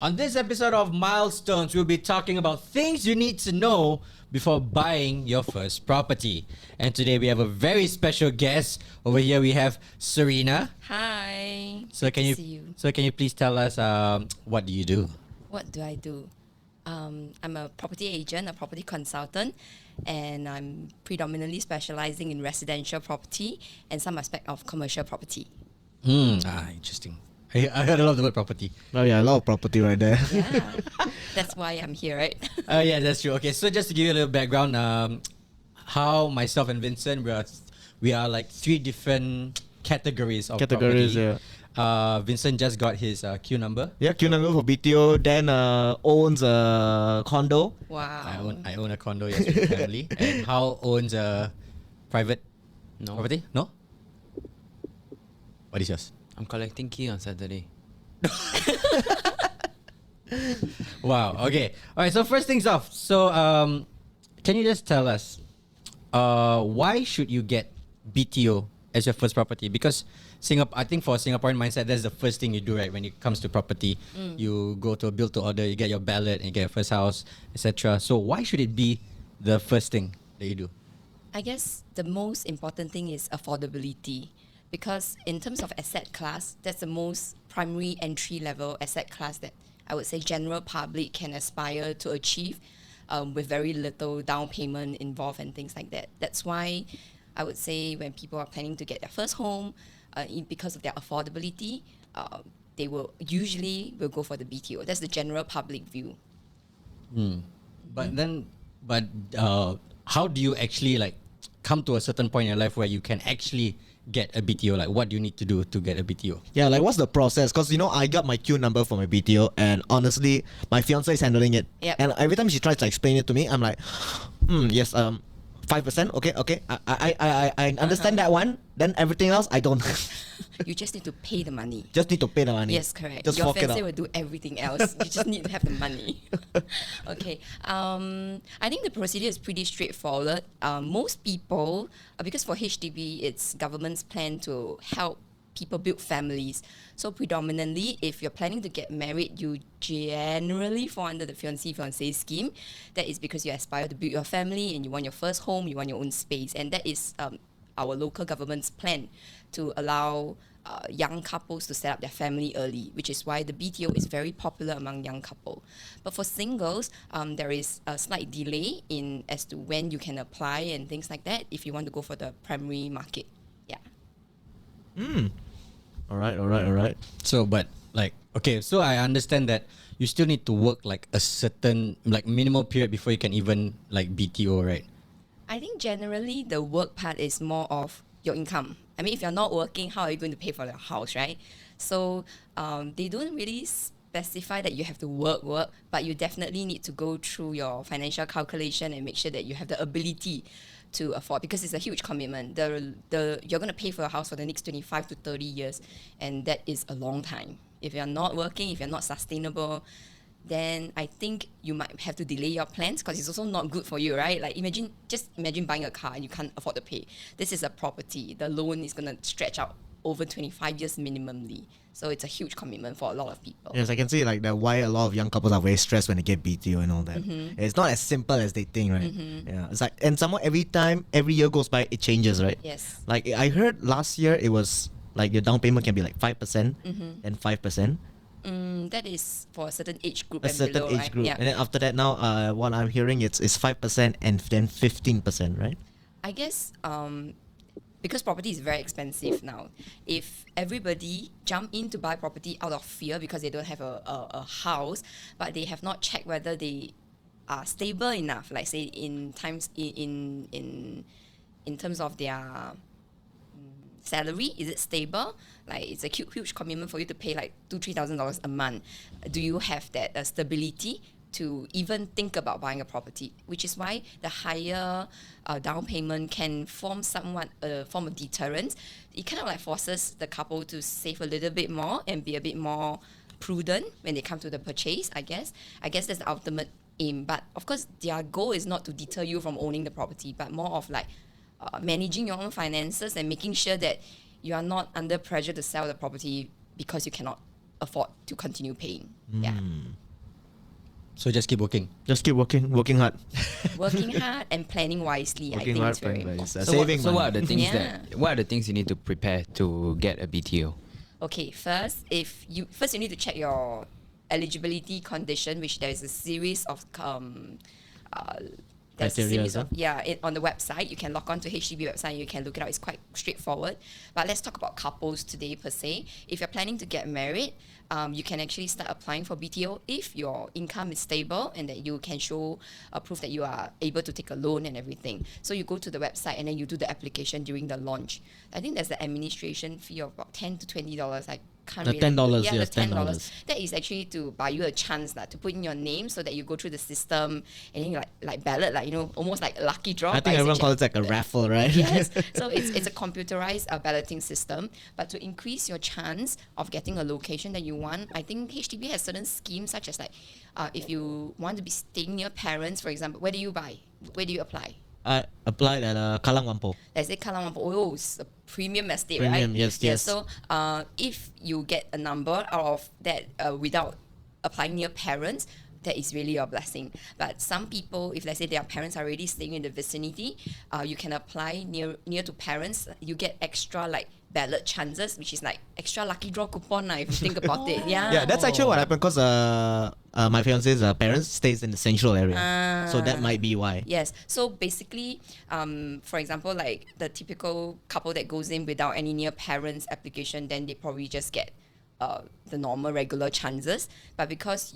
On this episode of Milestones, we'll be talking about things you need to know before buying your first property. And today we have a very special guest. Over here we have Serena. Hi. So Good can to you see you? so can you please tell us what do you do? What do I do? I'm a property agent, a property consultant, and I'm predominantly specializing in residential property and some aspect of commercial property. Interesting. I heard a lot of the word property. Oh yeah, a lot of property right there. Yeah, that's why I'm here, right? Oh yeah, that's true. Okay, so just to give you a little background, how myself and Vincent we are like three different categories of Categories, property. yeah. Vincent just got his Q number. Yeah, Q number for BTO, then owns a condo. Wow. I own a condo, yes, with my family. And Hao owns a private No, property. No. What is yours? I'm collecting key on Saturday. Wow. Okay. All right. So first things off. So can you just tell us, why should you get BTO as your first property? Because Singapore, I think for a Singaporean mindset, that's the first thing you do, right? When it comes to property, you go to a build to order, you get your ballot, and you get your first house, etc. So why should it be the first thing that you do? I guess the most important thing is affordability, because in terms of asset class, that's the most primary entry level asset class that I would say general public can aspire to achieve, with very little down payment involved and things like that. That's why I would say when people are planning to get their first home, because of their affordability, they will usually go for the BTO. That's the general public view. But how do you actually like come to a certain point in your life where you can actually get a BTO? Like, what do you need to do to get a BTO? Yeah, like what's the process? Because I got my Q number for my BTO, and honestly, my fiance is handling it. Yep. And every time she tries to explain it to me, I'm like, yes, 5%. Okay. I understand that one. Then everything else, I don't. You just need to pay the money. Just need to pay the money. Yes, correct. Just Your fork it fiancé out. will do everything else. You just need to have the money. Okay. I think the procedure is pretty straightforward. Most people, because for HDB, it's government's plan to help people build families. So predominantly, if you're planning to get married, you generally fall under the fiancé scheme. That is because you aspire to build your family and you want your first home, you want your own space. And that is our local government's plan to allow young couples to set up their family early, which is why the BTO is very popular among young couple. But for singles, there is a slight delay in as to when you can apply and things like that if you want to go for the primary market. Yeah. All right. So, but like, okay, so I understand that you still need to work like a certain like minimal period before you can even like BTO, right? I think generally the work part is more of your income. I mean, if you're not working, how are you going to pay for your house, right? So they don't really specify that you have to work, but you definitely need to go through your financial calculation and make sure that you have the ability to afford, because it's a huge commitment. You're going to pay for your house for the next 25 to 30 years, and that is a long time. If you're not working, if you're not sustainable, then I think you might have to delay your plans, because it's also not good for you, right? Like imagine buying a car and you can't afford to pay. This is a property. The loan is going to stretch out over 25 years minimally. So it's a huge commitment for a lot of people. Yes, I can see like why a lot of young couples are very stressed when they get BTO and all that. It's not as simple as they think, right? Yeah, it's like, and somehow every year goes by, it changes, right? Yes. Like I heard last year it was like your down payment can be like 5% and 5%. That is for a certain age group A and certain below, age right? group, Yeah. and then after that now, what I'm hearing it's 5% and then 15%, right? I guess because property is very expensive now, if everybody jump in to buy property out of fear because they don't have a house, but they have not checked whether they are stable enough, like say in terms of their salary, is it stable? Like it's a huge commitment for you to pay like $2,000-3,000 a month. Do you have that stability to even think about buying a property? Which is why the higher down payment can form somewhat a form of deterrence. It kind of like forces the couple to save a little bit more and be a bit more prudent when they come to the purchase, I guess. I guess that's the ultimate aim. But of course, their goal is not to deter you from owning the property, but more of like managing your own finances and making sure that you are not under pressure to sell the property because you cannot afford to continue paying. Yeah. So just keep working. Just keep working hard. Working hard and planning wisely. I Working think hard, it's very planning important. wisely. Saving what are money. the things Yeah. what are the things you need to prepare to get a BTO? Okay, first you need to check your eligibility condition, which there is a series of there's a Criteria, series of on the website. You can log on to HDB website. You can look it up. It's quite straightforward. But let's talk about couples today per se. If you're planning to get married, you can actually start applying for BTO if your income is stable and that you can show proof that you are able to take a loan and everything. So you go to the website and then you do the application during the launch. I think there's the administration fee of about $10 to $20. I can't The really $10, yeah, yes, the $10. $10. That is actually to buy you a chance to put in your name so that you go through the system and then like ballot, almost like lucky draw. I but think it's everyone actually- calls it like a raffle, right? Yes, so it's a computerized balloting system. But to increase your chance of getting a location that you want, I think HDB has certain schemes such as if you want to be staying near parents, for example, where do you buy? Where do you apply? I applied at Kallang Wampo. Let's say Kallang Wampo, oh, it's a premium estate, Premium, right? yes. So if you get a number out of that without applying near parents, that is really your blessing. But some people, if let's say their parents are already staying in the vicinity, you can apply near to parents. You get extra ballot chances, which is like extra lucky draw coupon if you think about it. Yeah. Yeah, that's actually what happened because my fiance's parents stays in the central area, so that might be why. Yes. So basically, for example, like the typical couple that goes in without any near parents application, then they probably just get the normal regular chances. But because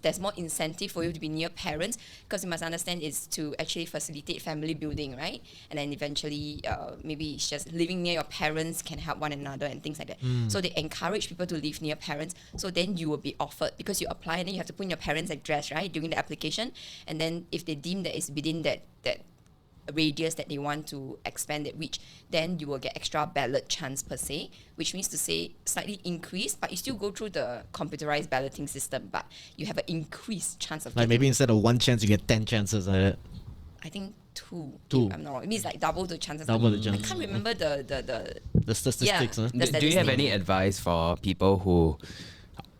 there's more incentive for you to be near parents, because you must understand it's to actually facilitate family building, right? And then eventually maybe it's just living near your parents can help one another and things like that. So they encourage people to live near parents, so then you will be offered, because you apply and then you have to put in your parents' address, right, during the application. And then if they deem that it's within that radius that they want to expand that reach, then you will get extra ballot chance per se, which means to say slightly increased, but you still go through the computerized balloting system, but you have an increased chance of Like getting, maybe instead of one chance, you get 10 chances. I think two. Two. If I'm not wrong. It means like double the chances. Double the I chance. can't remember the The statistics. Yeah. Huh? The Do you have statistics. any advice for people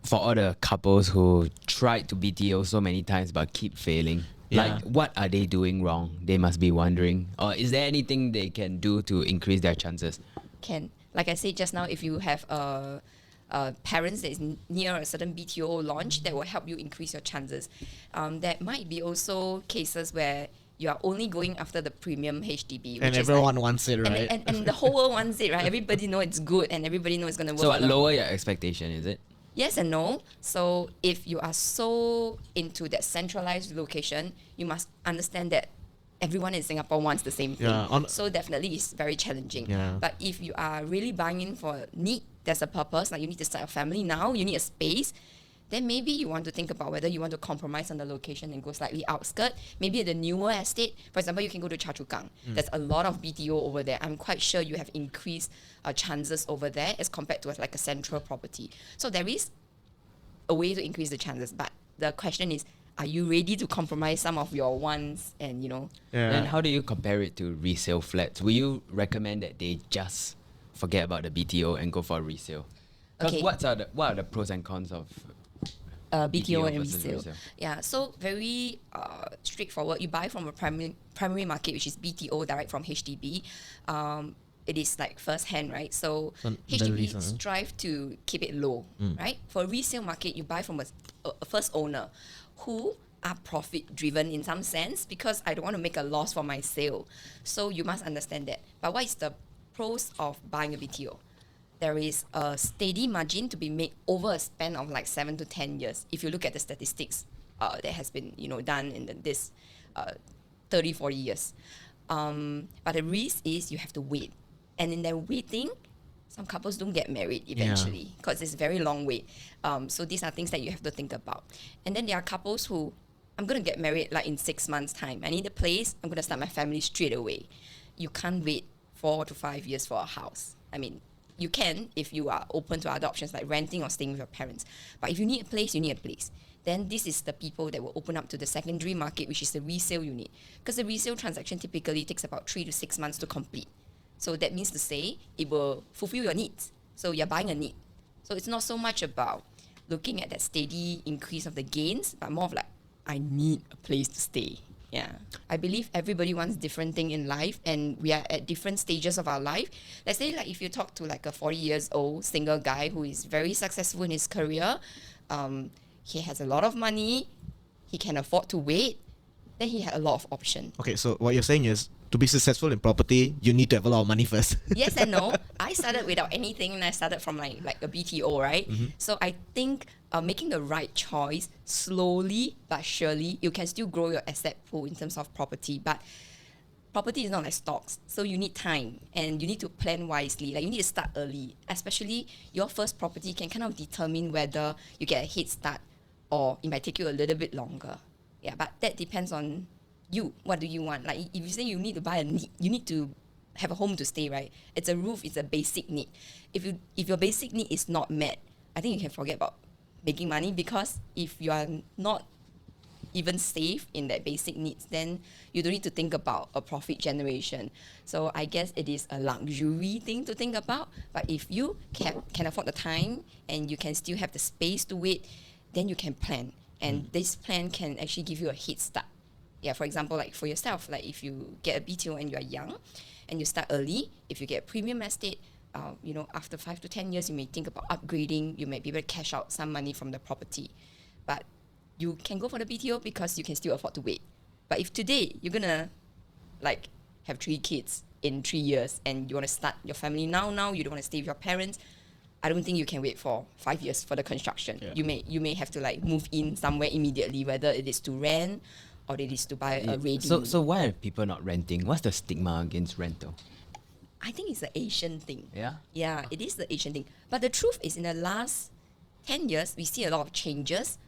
for all the couples who tried to BTO so many times but keep failing? Yeah. Like, what are they doing wrong? They must be wondering. Or is there anything they can do to increase their chances? Can, like I said just now, if you have parents that is near a certain BTO launch, that will help you increase your chances. There might be also cases where you are only going after the premium HDB, And which is everyone wants it, right? and the whole world wants it, right? Everybody know it's good and everybody know it's going to work. So for them. lower your expectation, is it? Yes and no. So if you are so into that centralized location, you must understand that everyone in Singapore wants the same thing. Yeah, So definitely it's very challenging. Yeah. But if you are really buying in for need, there's a purpose, like you need to start a family now, you need a space, then maybe you want to think about whether you want to compromise on the location and go slightly outskirt. Maybe at the newer estate, for example, you can go to Choa Chu Kang. There's a lot of BTO over there. I'm quite sure you have increased chances over there as compared to like a central property. So there is a way to increase the chances, but the question is, are you ready to compromise some of your wants and Then how do you compare it to resale flats? Will you recommend that they just forget about the BTO and go for a resale? Because Okay. what are the pros and cons of BTO and versus resale. Yeah, so very straightforward. You buy from a primary market, which is BTO, direct from HDB. It is like first hand, right? So So the HDB reason, strive to keep it low, right? For resale market, you buy from a first owner who are profit driven in some sense, because I don't want to make a loss for my sale. So you must understand that. But what is the pros of buying a BTO? There is a steady margin to be made over a span of like 7 to 10 years. If you look at the statistics that has been done in this 30, 40 years. But the risk is you have to wait. And in that waiting, some couples don't get married eventually because it's a very long wait. So these are things that you have to think about. And then there are couples who, I'm going to get married like in 6 months' time. I need a place. I'm going to start my family straight away. You can't wait 4 to 5 years for a house. I mean, you can if you are open to other options like renting or staying with your parents. But if you need a place, you need a place. Then this is the people that will open up to the secondary market, which is the resale unit. Because the resale transaction typically takes about 3 to 6 months to complete. So that means to say it will fulfill your needs. So you're buying a need. So it's not so much about looking at that steady increase of the gains, but more of like I need a place to stay. Yeah. I believe everybody wants different thing in life, and we are at different stages of our life. Let's say like if you talk to like a 40 years old single guy who is very successful in his career, he has a lot of money, he can afford to wait, then he had a lot of options. Okay, so what you're saying is to be successful in property, you need to have a lot of money first. Yes and no. I started without anything, and I started from like a BTO, right? So I think making the right choice slowly but surely, you can still grow your asset pool in terms of property. But property is not like stocks, so you need time and you need to plan wisely. Like you need to start early, especially your first property can kind of determine whether you get a head start or it might take you a little bit longer. Yeah, but that depends on you. What do you want? Like if you say you need to buy you need to have a home to stay, right? It's a roof, it's a basic need. If your basic need is not met, I think you can forget about making money, because if you are not even safe in that basic needs, then you don't need to think about a profit generation. So I guess it is a luxury thing to think about. But if you can afford the time and you can still have the space to wait, then you can plan. And this plan can actually give you a head start. Yeah, for example, like for yourself, like if you get a BTO and you are young and you start early, if you get a premium estate, after 5 to 10 years, you may think about upgrading, you may be able to cash out some money from the property. But you can go for the BTO because you can still afford to wait. But if today you're gonna like have 3 kids in 3 years and you want to start your family now, you don't want to stay with your parents, I don't think you can wait for 5 years for the construction. Yeah. You may have to like move in somewhere immediately, whether it is to rent or it is to buy a ready. So why are people not renting? What's the stigma against rental? I think it's the Asian thing. Yeah? Yeah, it is the Asian thing. But the truth is, in the last 10 years, we see a lot of changes.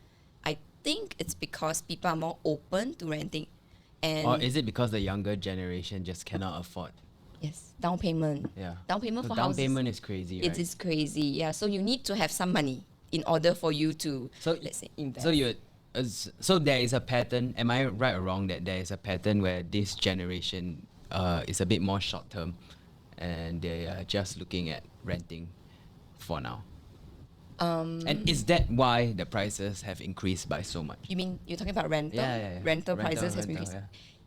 I think it's because people are more open to renting. And Or is it because the younger generation just cannot afford? yes, down payment. Yeah. Down payment So for down houses. payment is crazy, right? It is crazy. Yeah, so you need to have some money in order for you to, let's say, invest. So there is a pattern. Am I right or wrong that there is a pattern where this generation is a bit more short term, and they are just looking at renting for now? And is that why the prices have increased by so much? You mean you're talking about rental? Yeah. Rental prices has increased. yeah.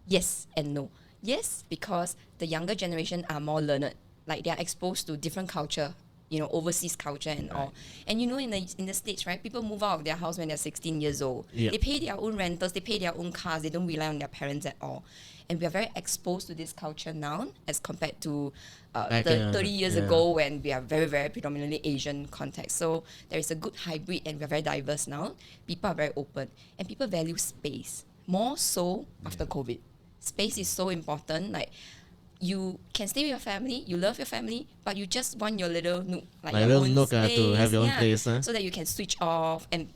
Yes and no. Yes, because the younger generation are more learned. Like they are exposed to different culture, overseas culture and all. And in the States, right, people move out of their house when they're 16 years old. Yep. They pay their own rentals, they pay their own cars, they don't rely on their parents at all. And we are very exposed to this culture now as compared to 30 years ago when we are very, very predominantly Asian context. So there is a good hybrid and we're very diverse now. People are very open and people value space more so after COVID. Space is so important. Like you can stay with your family, you love your family, but you just want your little nook, like your little own nook, space, to have your own place, huh? so that you can switch off. And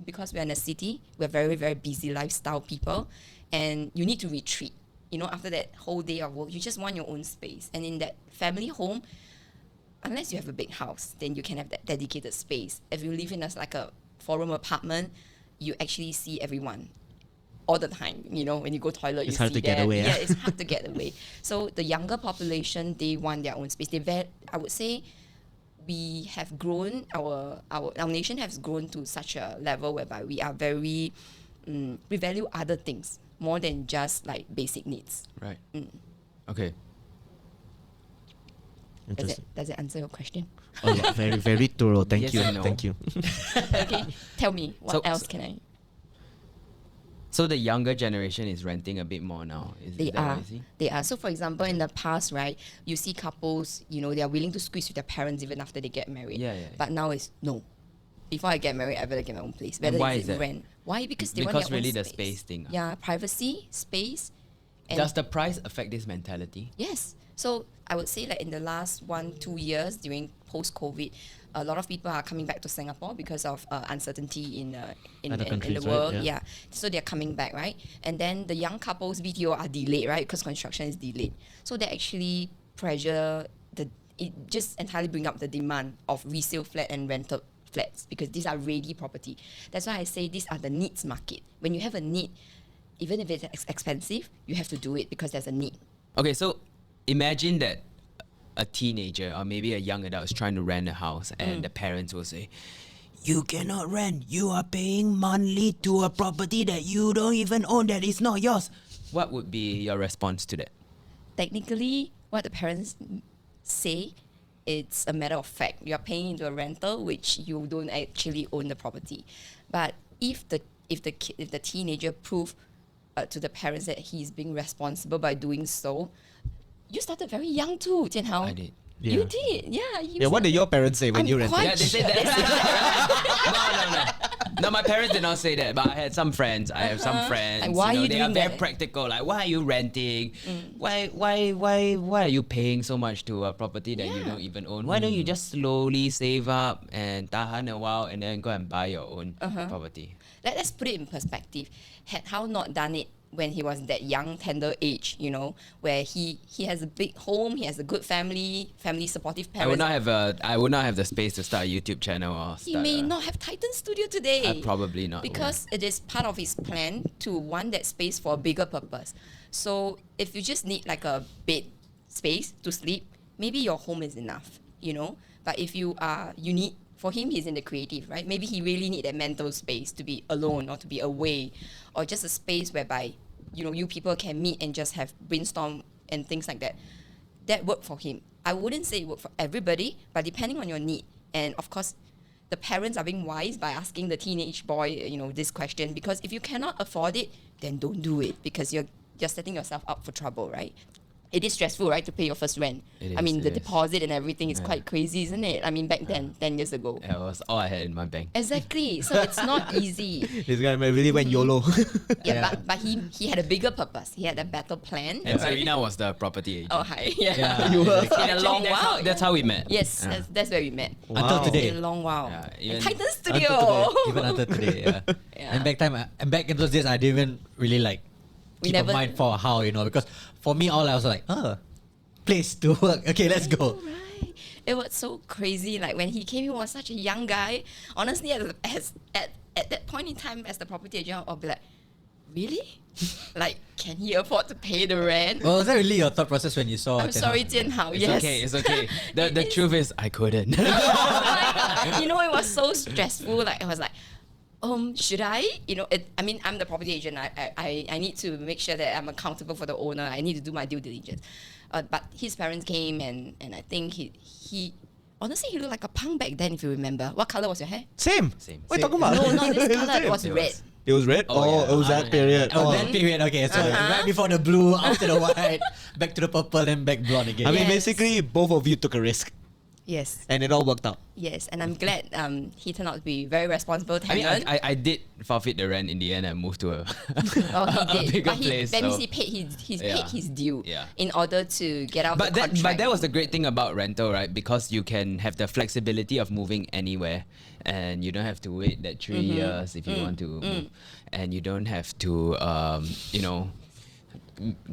because we're in a city, we're very, very busy lifestyle people, and you need to retreat. After that whole day of work, you just want your own space. And in that family home, unless you have a big house, then you can have that dedicated space. If you live in a 4-room apartment, you actually see everyone all the time. When you go toilet, It's you hard see to get them. away, Yeah, huh? it's hard to get away. So the younger population, they want their own space. I would say we have grown, our nation has grown to such a level whereby we are very, we value other things more than just like basic needs. Right. Okay. Interesting. Does it answer your question? Oh, yeah, very, very thorough. Thank Yes you. and no. Thank you. Okay, tell me, what else So- can I? So the younger generation is renting a bit more now. Is They that what are. you see? They are. So, for example, in the past, right, you see couples, they are willing to squeeze with their parents even after they get married. Yeah. But now it's no. Before I get married, I better get my own place. And Whether why it's is that? rent. Why? Because they want Because their own really the space. space thing. Yeah, privacy, space. And Does the price affect this mentality? yes. So I would say in the last 1-2 years during post-COVID, a lot of people are coming back to Singapore because of uncertainty in Other the countries, world. right? Yeah. So they're coming back, right? And then the young couples BTO are delayed, right? Because construction is delayed. So they actually pressure it just entirely bring up the demand of resale flat and rental flats because these are ready property. That's why I say these are the needs market. When you have a need, even if it's expensive, you have to do it because there's a need. Okay, so imagine that a teenager or maybe a young adult is trying to rent a house and the parents will say, you cannot rent. You are paying monthly to a property that you don't even own, that is not yours. What would be your response to that? Technically, what the parents say, it's a matter of fact. You are paying into a rental which you don't actually own the property. But if the teenager prove to the parents that he's being responsible by doing so, you started very young too, Jianhao. I did. You did, yeah. Yeah, what did your parents say when you rented? Yeah, they said that. No, my parents did not say that, but I had some friends. I have some friends. Like, why are you they are doing very that? practical. Like, why are you renting? Why are you paying so much to a property that you don't even own? Why don't you just slowly save up and tahan a while and then go and buy your own property? Let's put it in perspective. Had Hao not done it when he was that young, tender age, where he has a big home, he has a good family supportive parents. I would not have the space to start a YouTube channel or He start may not have Titan Studio today. probably not. Because it is part of his plan to want that space for a bigger purpose. So if you just need like a bed space to sleep, maybe your home is enough, But if you need, for him, he's in the creative, right? Maybe he really need that mental space to be alone or to be away, or just a space whereby, you people can meet and just have brainstorm and things like that. That worked for him. I wouldn't say it worked for everybody, but depending on your need. And of course, the parents are being wise by asking the teenage boy, this question, because if you cannot afford it, then don't do it, because you're setting yourself up for trouble, right? It is stressful, right, to pay your first rent. It I mean, is, the it is. deposit and everything is quite crazy, isn't it? I mean, back then, 10 years ago. That was all I had in my bank. Exactly. So it's not easy. This guy really went YOLO. Yeah, but he had a bigger purpose. He had a better plan. And Serena was the property agent. Oh, hi. Yeah. Yeah. You were. In a Actually, long that's while. How, that's how we met. Yes, Yeah. that's where we met. Until today. In a long while. Yeah, In even- Titan Until Studio. today, even until today, yeah. Yeah. And back in those days, I didn't even really like We keep never- a mind for how, because for me, all I was like, place to work. Okay, let's go. Oh, right. It was so crazy. Like when he came, he was such a young guy. Honestly, at that point in time, as the property agent, I'll be like, really? Like, can he afford to pay the rent? Well, was that really your thought process when you saw? I'm sorry, Jian Hao. It's Yes. okay, it's okay. The truth is, I couldn't. It was so stressful. Like I was like, should I? I'm the property agent. I need to make sure that I'm accountable for the owner. I need to do my due diligence. But his parents came and I think he honestly, he looked like a punk back then, if you remember. What color was your hair? Same. Same. What are you talking about? No, not this color. It was It red. was- It was red? Oh, Oh, yeah. it was that period. Oh, that period. Okay, so right before the blue, after the white, back to the purple, then back blonde again. I mean, Yes. basically, both of you took a risk, Yes. and it all worked out. Yes. And I'm glad he turned out to be very responsible I mean, tenant. I did forfeit the rent in the end and moved to a, Oh, he a did. bigger But place. that means so- he paid paid Yeah. his due Yeah. in order to get out But the that, contract. but that was the great thing about rental, right? Because you can have the flexibility of moving anywhere, and you don't have to wait that 3 years if you want to move, and you don't have to,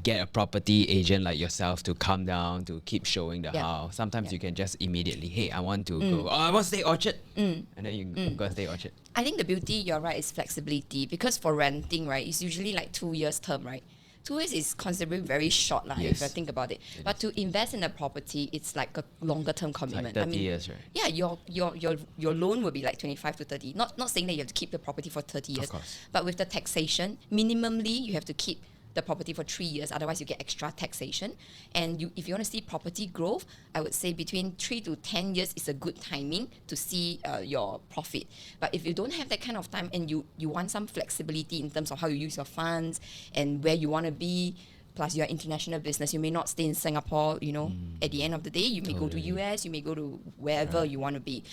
get a property agent like yourself to come down to keep showing the Yeah. house. Sometimes Yeah. you can just immediately, hey, I want to go. Oh, I want to stay Orchard, and then you go and stay Orchard. I think the beauty, you're right, is flexibility, because for renting, right, it's usually like 2 years term, right? 2 years is considerably very short, if Yes. I think about it. But to invest in a property, it's like a longer term Like commitment. 30 years, right? Yeah, your loan will be like 25 to 30. Not saying that you have to keep the property for 30 years. course. But with the taxation, minimally you have to keep the property for 3 years, otherwise you get extra taxation. And if you want to see property growth, I would say between 3 to 10 years is a good timing to see your profit. But if you don't have that kind of time and you want some flexibility in terms of how you use your funds and where you want to be, plus you're international business, you may not stay in Singapore, at the end of the day, you may go to Totally. US, you may go to wherever you want to be.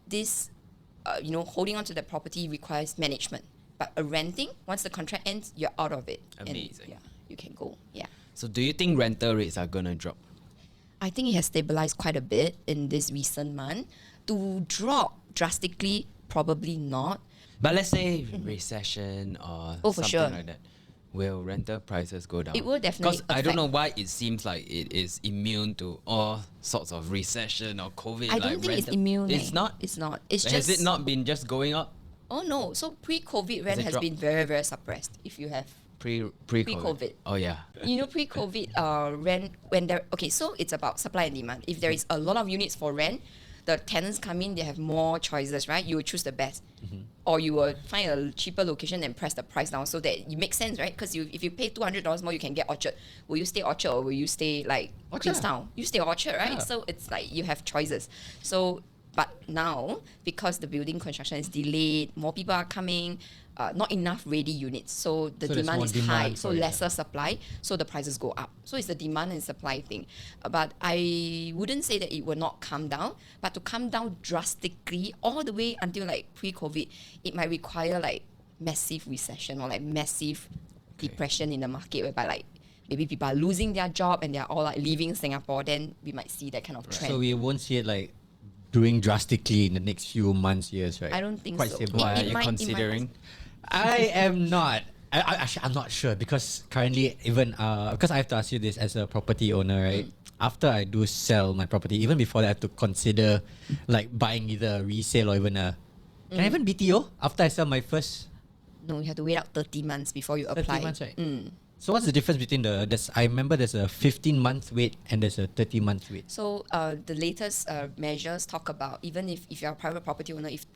This, holding on to the property requires management. But a renting, once the contract ends, you're out of it. Amazing. And, yeah, you can go. Yeah. So do you think rental rates are gonna drop? I think it has stabilized quite a bit in this recent month. To drop drastically, probably not. But let's say recession or Oh, for something sure. like that. Will rental prices go down? It will definitely Because I don't know affect- why it seems like it is immune to all sorts of recession or COVID. I don't think it's immune. It's not. It's not. It's Has just. it not been just going up Oh no. So pre-COVID rent it has dropped? been very, very suppressed. If you have pre-COVID? Oh yeah. pre-COVID rent, when there, okay, so it's about supply and demand. If there is a lot of units for rent, the tenants come in, they have more choices, right? You will choose the best. Or you will find a cheaper location and press the price down so that it makes sense, right? Because if you pay $200 more, you can get Orchard. Will you stay Orchard or will you stay like Orchard. Queenstown? You stay Orchard, right? Yeah. So it's like you have choices. So, but now, because the building construction is delayed, more people are coming, not enough ready units. So the So there's demand more is demand high, so for it, lesser supply, so the prices go up. So it's the demand and supply thing. But I wouldn't say that it will not come down, but to come down drastically all the way until like pre-COVID, it might require like massive recession or like massive depression in the market whereby like maybe people are losing their job and they're all like leaving Singapore, then we might see that kind of trend. So we won't see it like doing drastically in the next few months, years, right? I don't think Quite so. stable. Why It are you might- considering? I am not. Actually, I'm not sure because currently, even because I have to ask you this as a property owner, right? After I do sell my property, even before that, I have to consider like buying either a resale or even a. Can I even BTO after I sell my first No, you have to wait out 30 months before you 30 apply. months, right? So what's the difference between I remember there's a 15-month wait and there's a 30-month wait. So the latest measures talk about even if you're a private property owner, if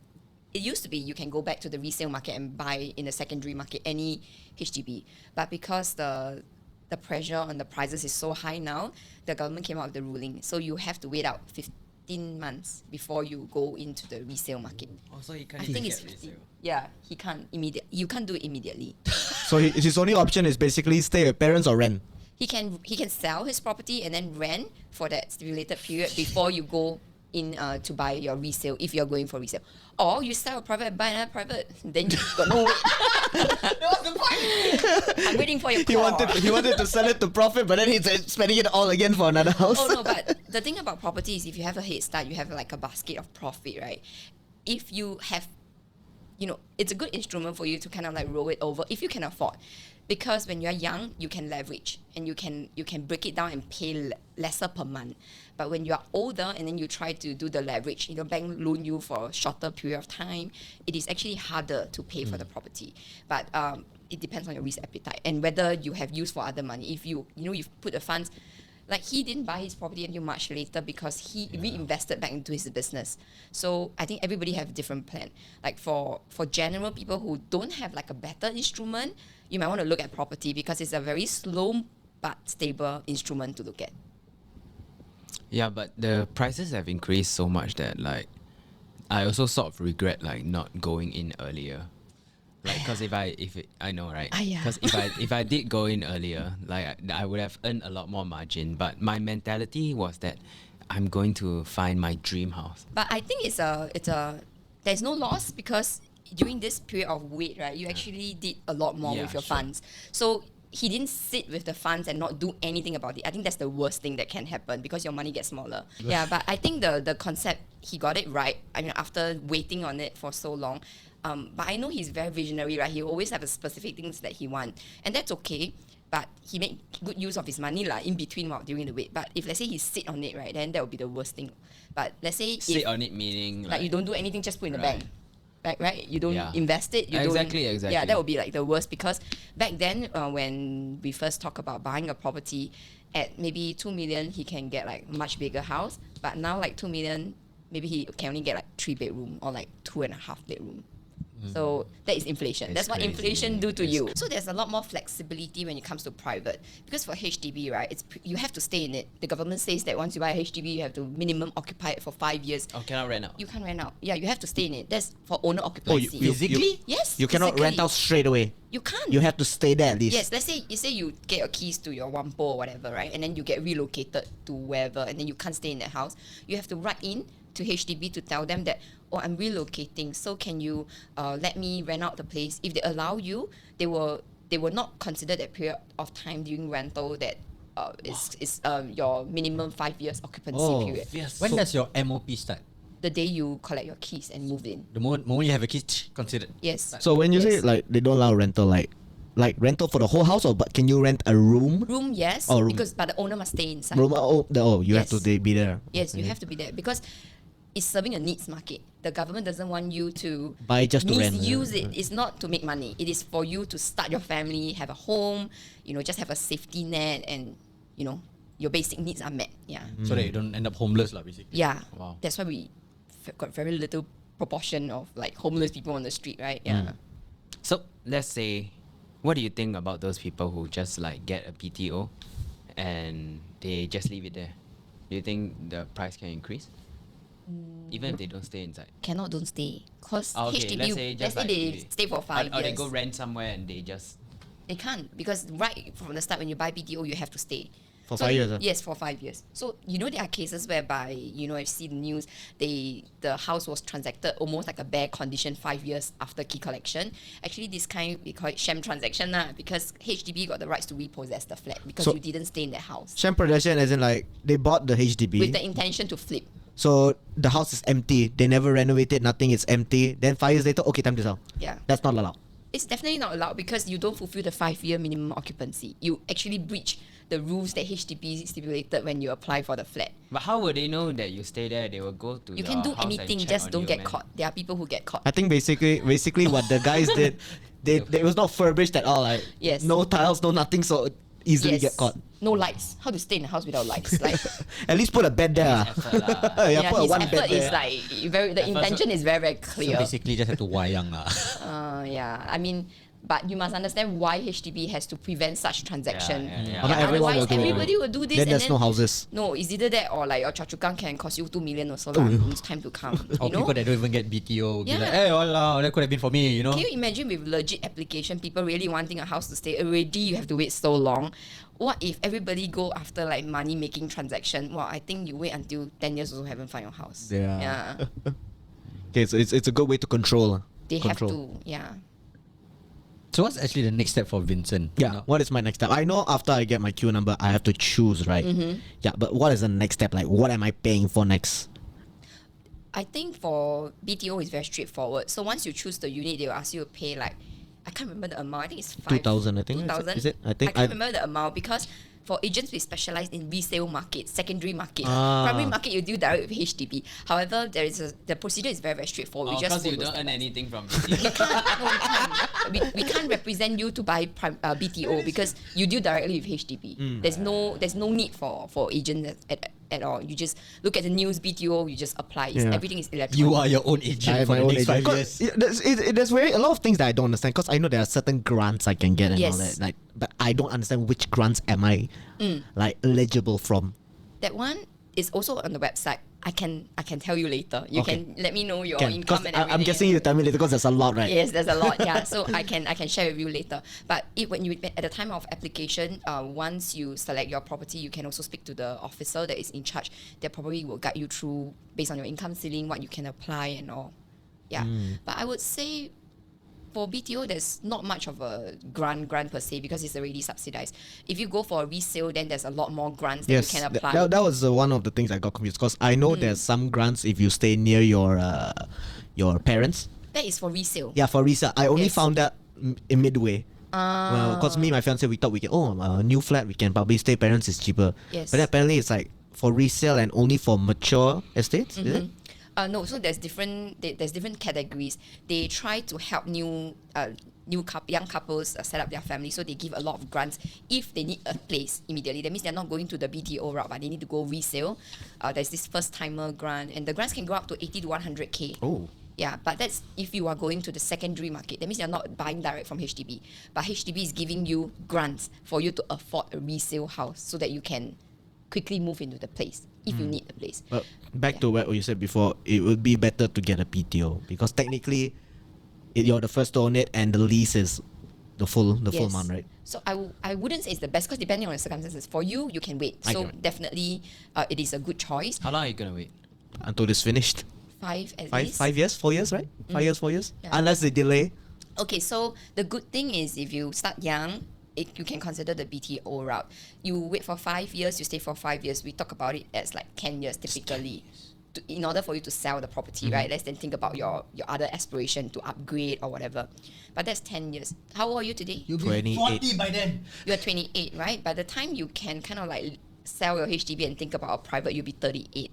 it used to be you can go back to the resale market and buy in the secondary market any HDB, but because the pressure on the prices is so high now, the government came out with the ruling. So you have to wait out 15 months before you go into the resale market. Also, you I think it's 15. Yeah, he can't immediate. You can't do it immediately. So his only option is basically stay with parents or rent. He can sell his property and then rent for that stipulated period before you go in to buy your resale if you're going for resale. Or you sell a private and buy another private, then you got no wait. What's the point? I'm waiting for your call. He wanted to sell it to profit, but then he's spending it all again for another house. Oh no, but the thing about property is if you have a head start, you have like a basket of profit, right? If you have, it's a good instrument for you to kind of like roll it over if you can afford. Because when you're young, you can leverage and you can break it down and pay lesser per month. But when you're older and then you try to do the leverage, bank loan you for a shorter period of time, it is actually harder to pay for the property. But it depends on your risk appetite and whether you have use for other money. If you've put the funds, like he didn't buy his property until much later because he reinvested back into his business. So I think everybody have a different plan. Like for general people who don't have like a better instrument, you might want to look at property because it's a very slow but stable instrument to look at. Yeah, but the prices have increased so much that like I also sort of regret like not going in earlier. Like, because I know, right? Yeah. Because if I did go in earlier, like I would have earned a lot more margin. But my mentality was that I'm going to find my dream house. But I think there's no loss because during this period of wait, right, you actually did a lot more with your funds. So he didn't sit with the funds and not do anything about it. I think that's the worst thing that can happen because your money gets smaller. Yeah, but I think the concept, he got it right. I mean, after waiting on it for so long. But I know he's very visionary, right? He always have a specific things that he wants. And that's okay. But he made good use of his money in between while during the wait. But if let's say he sit on it, right, then that would be the worst thing. But let's say Sit on it meaning like you don't do anything, just put in the Right. bank. Right? You don't invest it. You Exactly, don't, exactly. Yeah, that would be like the worst because back then when we first talk about buying a property at maybe 2 million, he can get like much bigger house. But now like 2 million, maybe he can only get like 3 bedroom or like 2.5 bedroom. So that is inflation. It's That's what crazy. inflation do to It's you. So there's a lot more flexibility when it comes to private. Because for HDB, right, you have to stay in it. The government says that once you buy a HDB, you have to minimum occupy it for 5 years. Oh, cannot rent out. You can't rent out. Yeah, you have to stay in it. That's for owner occupancy. Physically? Yes. You cannot rent physically. out straight away. You can't. You have to stay there at least. Yes, let's say you get your keys to your Wampo or whatever, right? And then you get relocated to wherever and then you can't stay in that house. You have to write in to HDB to tell them that, I'm relocating, so can you let me rent out the place? If they allow you, they will not consider that period of time during rental that is your minimum 5 years occupancy period. Yes. When does your MOP start? The day you collect your keys and move in. The moment you have a key, considered. Yes. So when you say Yes. like they don't allow rental, like rental for the whole house, or but can you rent a room? Room, yes, Oh, room. but the owner must stay inside. Room, you have Yes. to be there. Yes, you have to be there because it's serving a needs market. The government doesn't want you to Buy just to rent. misuse it. It's not to make money. It is for you to start your family, have a home, just have a safety net and, your basic needs are met. Yeah. So that you don't end up homeless, basically. Yeah. Wow. That's why we got very little proportion of like homeless people on the street, right? Yeah. So let's say, what do you think about those people who just like get a BTO and they just leave it there? Do you think the price can increase? Even if they don't stay inside? Don't stay. Because Okay, HDB, let's say just like they stay for 5 or years. they go rent somewhere and they just... They can't, because right from the start when you buy BTO, you have to stay. For 5 years, Yes, for 5 years. So, there are cases whereby, I've seen the news, the house was transacted almost like a bare condition 5 years after key collection. Actually, this kind, we call it sham transaction because HDB got the rights to repossess the flat because So- you didn't stay in that house. Sham production as in like they bought the HDB. With the intention to flip. So the house is empty. They never renovated, nothing, it's empty. Then 5 years later, okay, time to sell. Yeah. That's not allowed. It's definitely not allowed because you don't fulfill the 5-year minimum occupancy. You actually breach the rules that HDB stipulated when you apply for the flat. But how would they know that you stay there? They will go to You the can do house and anything, check just on don't you, get man. caught. There are people who get caught. I think basically what the guys did, they was not furbished at all. Like Yes. no tiles, no nothing, so easily get caught. No lights. How to stay in a house without lights? Like, At least put a bed there. His effort lah. Yeah, put a his one bed effort is there. like the intention is very, very So clear. basically, just have to wayang lah. Yeah, I mean, but you must understand why HDB has to prevent such transaction. yeah. Not everyone will Otherwise, do it. everybody will do this. Then and there's no houses. No, it's either that or like your chachukang can cost you 2 million or so. Lah. It's time to come. Or You know? people that don't even get BTO will be Yeah. like, hey, walao, that could have been for me, Can you imagine with legit application, people really wanting a house to stay? Already you have to wait so long. What if everybody go after like money making transaction? Well, I think you wait until 10 years also haven't found your house. Yeah. Okay, so it's a good way to control. They control. have to, yeah. So what's actually the next step for Vincent? Yeah, what is my next step? I know after I get my queue number, I have to choose, right? Yeah, but what is the next step? Like, what am I paying for next? I think for BTO is very straightforward. So once you choose the unit, they will ask you to pay like, I can't remember the amount. I think it's 2,000, I think. 2,000. Is it? I think can't remember the amount because for agents we specialize in resale market, secondary market, Ah. primary market you deal direct with HDB. However, the procedure is very, very straightforward. Oh, we just because you follow don't step earn by anything from step. BTO. We can't. We can't represent you to buy BTO because you deal directly with HDB. There's no need for agents at all. You just look at the news BTO, you just apply. Yeah. Everything is electronic. You are your own I agent have for my the own next agent. 5 years. There's a lot of things that I don't understand because I know there are certain grants I can get and all Yes. that. Like, but I don't understand which grants am I like eligible from. That one is also on the website. I can tell you later. You Okay. can let me know your Can, income 'cause and I'm everything. guessing you tell me later because there's a lot, right? Yes, there's a lot. Yeah, so I can share with you later. But when you at the time of application, once you select your property, you can also speak to the officer that is in charge. They probably will guide you through based on your income ceiling, what you can apply and all. Yeah, but I would say for BTO, there's not much of a grant per se because it's already subsidized. If you go for a resale, then there's a lot more grants that Yes, you can apply. that was one of the things I got confused because I know there's some grants if you stay near your parents. That is for resale. Yeah, for resale. I only Yes. found that in midway. Well, because me and my fiance, we thought we can, a new flat, we can probably stay parents is cheaper. Yes. But then apparently it's like for resale and only for mature estates, is it? No, so there's different categories. They try to help young couples set up their family, so they give a lot of grants if they need a place immediately. That means they're not going to the BTO route, but they need to go resale. There's this first timer grant, and the grants can go up to 80 to 100K. Oh. Yeah, but that's if you are going to the secondary market. That means you're not buying direct from HDB, but HDB is giving you grants for you to afford a resale house so that you can quickly move into the place if you need the place. But back to what you said before, it would be better to get a PTO because technically you're the first to own it and the lease is the full amount, right? So I wouldn't say it's the best because depending on the circumstances. For you, you can wait. I So can wait. definitely it is a good choice. How long are you gonna wait? Until it's finished. 5 at Five least. 5 years, 4 years, right? 5 years, 4 years? Yeah. Unless they delay. Okay, so the good thing is if you start young, you can consider the BTO route. You wait for 5 years, you stay for 5 years. We talk about it as like 10 years typically. In order for you to sell the property, right? Let's then think about your other aspiration to upgrade or whatever. But that's 10 years. How old are you today? You'll be 28. 40 by then. You're 28, right? By the time you can kind of like sell your HDB and think about a private, you'll be 38.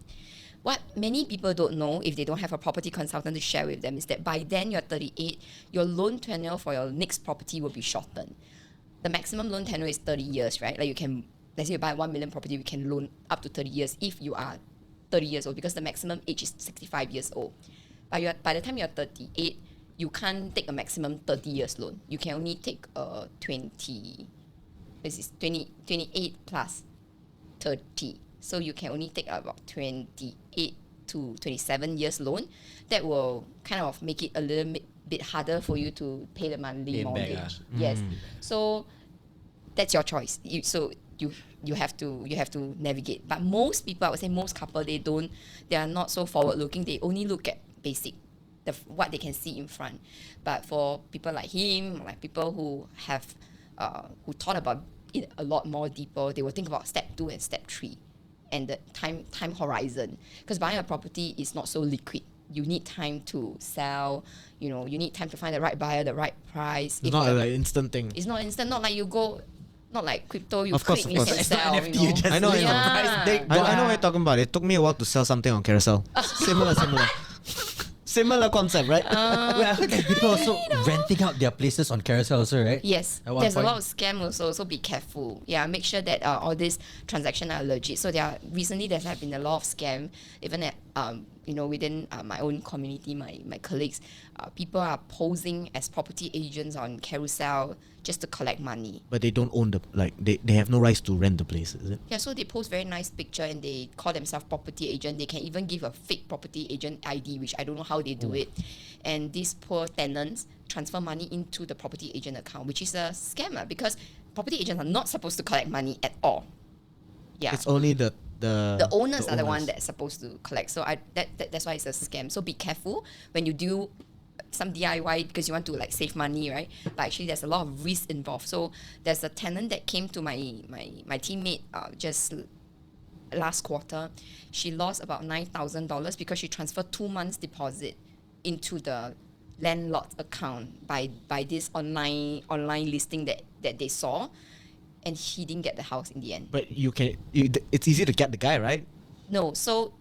What many people don't know, if they don't have a property consultant to share with them, is that by then you're 38, your loan tenure for your next property will be shortened. The maximum loan tenure is 30 years, right? Like you can, let's say you buy a 1 million property, you can loan up to 30 years if you are 30 years old because the maximum age is 65 years old. But by the time you're 38, you can't take a maximum 30 years loan. You can only take a 28 plus 30. So you can only take about 28 to 27 years loan. That will kind of make it a little bit harder for you to pay the monthly Pay it back, mortgage. Yes. So that's your choice. You have to navigate. But most people, I would say most couple, they are not so forward looking. They only look at basic, what they can see in front. But for people like him, like people who have who thought about it a lot more deeper, they will think about step 2 and step 3 and the time horizon. Because buying a property is not so liquid. You need time to sell, you need time to find the right buyer, the right price. It's not an instant thing. It's not instant, not like you go, not like crypto, you Of course, click of and you course. can It's not sell. NFT, you just I know, list I know. the price, they I know what you're talking about. It took me a while to sell something on Carousel. Similar. Similar concept, right? Wait, I heard that people also renting out their places on Carousel also, right? Yes, At one there's point. a lot of scam also, so be careful. Yeah, make sure that all these transactions are legit. So recently there have been a lot of scam, even at within my own community, my colleagues, people are posing as property agents on Carousel just to collect money. But they don't own they have no rights to rent the place, is it? Yeah, so they post very nice picture and they call themselves property agent. They can even give a fake property agent ID, which I don't know how they do it. And these poor tenants transfer money into the property agent account, which is a scammer because property agents are not supposed to collect money at all. Yeah. It's only the owners are the one that's supposed to collect. So that's why it's a scam. So be careful when you do some DIY because you want to like save money, right? But actually there's a lot of risk involved. So there's a tenant that came to my teammate just last quarter. She lost about $9,000 because she transferred 2 months deposit into the landlord's account by this online listing that they saw, and he didn't get the house in the end. But it's easy to get the guy, right? No, so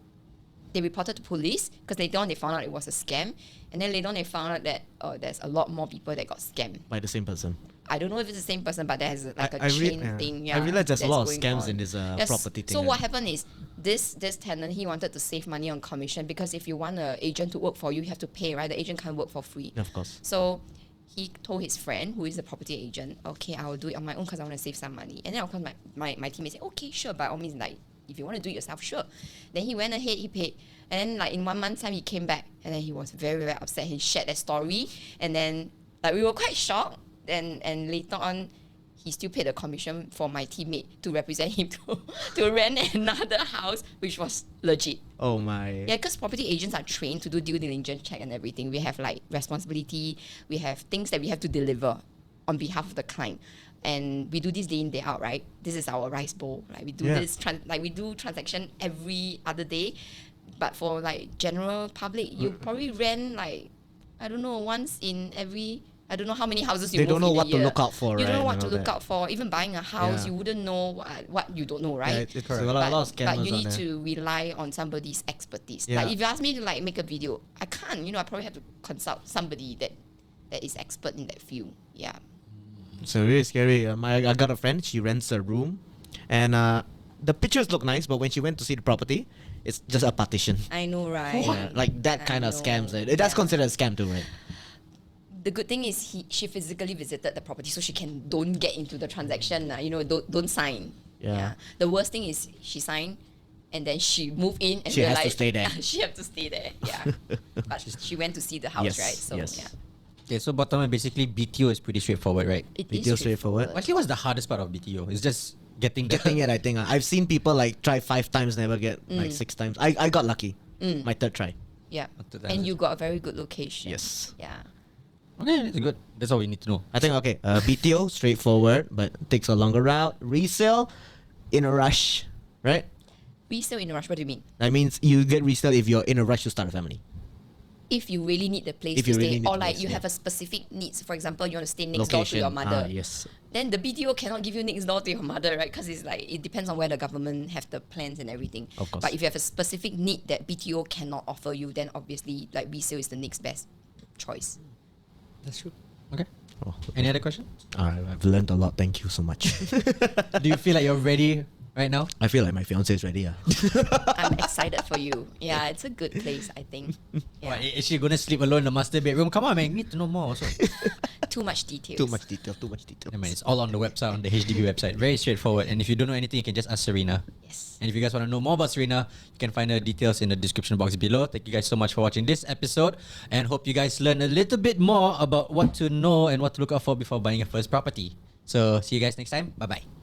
they reported to police because later on they found out it was a scam, and then later on they found out that there's a lot more people that got scammed. By the same person. I don't know if it's the same person, but there's like a I chain thing. Yeah, I realize there's a that's lot of going scams on. in this Yes. property thing. So what happened is this tenant, he wanted to save money on commission because if you want an agent to work for you, you have to pay, right? The agent can't work for free. Of course. So he told his friend, who is a property agent, okay, I will do it on my own because I want to save some money. And then of course my teammate said, okay, sure, by all means, like if you want to do it yourself, sure. Then he went ahead, he paid. And then like in 1 month's time, he came back and then he was very, very upset. He shared that story. And then like we were quite shocked. And later on, he still paid a commission for my teammate to represent him to rent another house, which was legit. Oh my. Yeah, because property agents are trained to do due diligence check and everything. We have like responsibility. We have things that we have to deliver on behalf of the client. And we do this day in, day out, right? This is our rice bowl. Like we do this, we do transaction every other day. But for like general public, you probably rent like, I don't know, once in every, I don't know how many houses you They move don't know in a what to year. look out for, You right? don't know what and to all look that. out for. Even buying a house, Yeah. you wouldn't know what you don't know, right? Yeah, it's a lot of scammers But you on need there. to rely on somebody's expertise. Yeah. Like if you ask me to like make a video, I can't. I probably have to consult somebody that is expert in that field. Yeah. So really scary. I got a friend. She rents a room, and the pictures look nice, but when she went to see the property, it's just a partition. I know, right? Yeah, like that I kind of know. scams. That's Yeah. considered a scam too, right? The good thing is she physically visited the property, so she don't get into the transaction. Don't sign. Yeah. The worst thing is she signed, and then she moved in and She has to realized stay there. she have to stay there. Yeah. But she went to see the house, Yes, right? So yes. yeah. Okay, so bottom line, basically BTO is pretty straightforward, right? It BTO is straightforward. Actually, what's the hardest part of BTO? It's just getting Getting it, I think. I've seen people like try 5 times, never get like 6 times. I got lucky. My third try. Yeah. Up to that. And you got a very good location. Yes. Yeah. Okay, that's good. That's all we need to know. I think okay. BTO straightforward, but takes a longer route. Resale, in a rush, right? Resale in a rush, what do you mean? That means you get resale if you're in a rush to start a family. If you really need the place If to you stay, really need or the like place, you yeah. have a specific needs. For example, you want to stay next door to your mother. Yes. Then the BTO cannot give you next door to your mother, right? Because it's like it depends on where the government have the plans and everything. Of course. But if you have a specific need that BTO cannot offer you, then obviously like resale is the next best choice. That's true. Okay. Oh, Any other question? I've learned a lot. Thank you so much. Do you feel like you're ready right now? I feel like my fiance is ready. I'm excited for you. Yeah, it's a good place, I think. Yeah. What, is she gonna sleep alone in the master bedroom? Come on, man, you need to know more. So. Too much details. Too much detail. I mean, it's all on the website, on the HDB website. Very straightforward. And if you don't know anything, you can just ask Serena. Yes. And if you guys want to know more about Serena, you can find her details in the description box below. Thank you guys so much for watching this episode, and hope you guys learn a little bit more about what to know and what to look out for before buying your first property. So see you guys next time. Bye bye.